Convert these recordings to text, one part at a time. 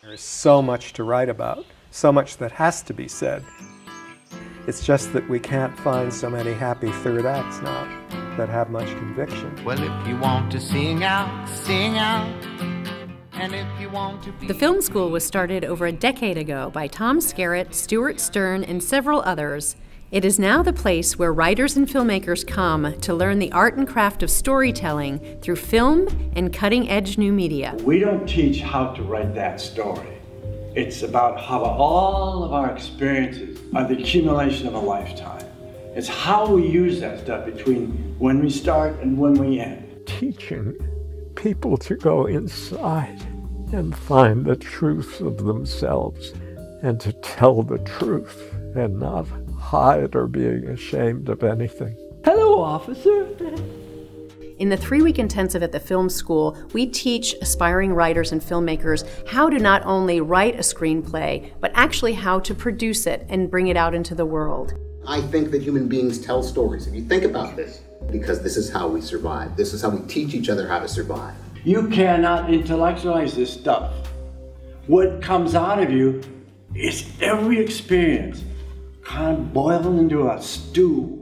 There's so much to write about, so much that has to be said. It's just that we can't find so many happy third acts now that have much conviction. Well, if you want to sing out, sing out. And if you want to be... The film school was started over a decade ago by Tom Skerritt, Stuart Stern, and several others. It is now the place where writers and filmmakers come to learn the art and craft of storytelling through film and cutting-edge new media. We don't teach how to write that story. It's about how all of our experiences are the accumulation of a lifetime. It's how we use that stuff between when we start and when we end. Teaching people to go inside and find the truth of themselves and to tell the truth and not hide or being ashamed of anything. Hello, officer. In the 3-week intensive at the film school, we teach aspiring writers and filmmakers how to not only write a screenplay, but actually how to produce it and bring it out into the world. I think that human beings tell stories. If you think about this, because this is how we survive. This is how we teach each other how to survive. You cannot intellectualize this stuff. What comes out of you is every experience kind of boiled into a stew.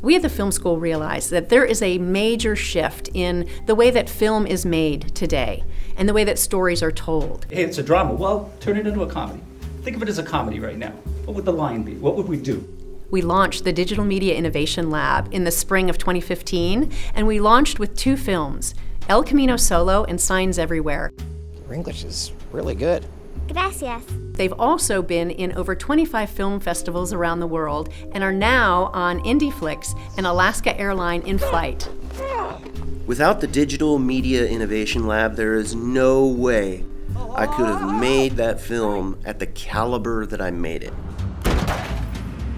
We at the film school realize that there is a major shift in the way that film is made today and the way that stories are told. Hey, it's a drama. Well, turn it into a comedy. Think of it as a comedy right now. What would the line be? What would we do? We launched the Digital Media Innovation Lab in the spring of 2015, and we launched with 2 films, El Camino Solo and Signs Everywhere. Your English is really good. Gracias. They've also been in over 25 film festivals around the world and are now on IndieFlix and Alaska Airline in flight. Without the Digital Media Innovation Lab, there is no way I could have made that film at the caliber that I made it.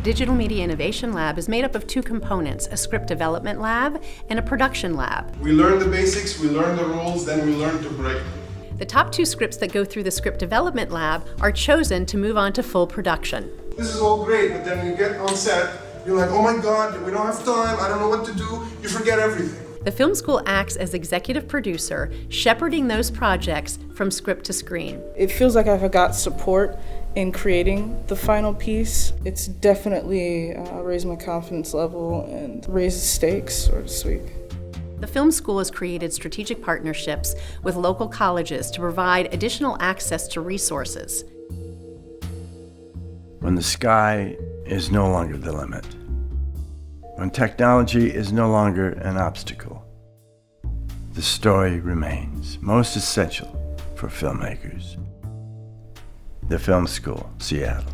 Digital Media Innovation Lab is made up of 2 components, a script development lab and a production lab. We learn the basics, we learn the rules, then we learn to break them. The top 2 scripts that go through the script development lab are chosen to move on to full production. This is all great, but then you get on set, you're like, oh my God, we don't have time, I don't know what to do, you forget everything. The film school acts as executive producer, shepherding those projects from script to screen. It feels like I've got support in creating the final piece. It's definitely raised my confidence level and raised the stakes, so to speak. The film school has created strategic partnerships with local colleges to provide additional access to resources. When the sky is no longer the limit, when technology is no longer an obstacle, the story remains most essential for filmmakers. The Film School, Seattle.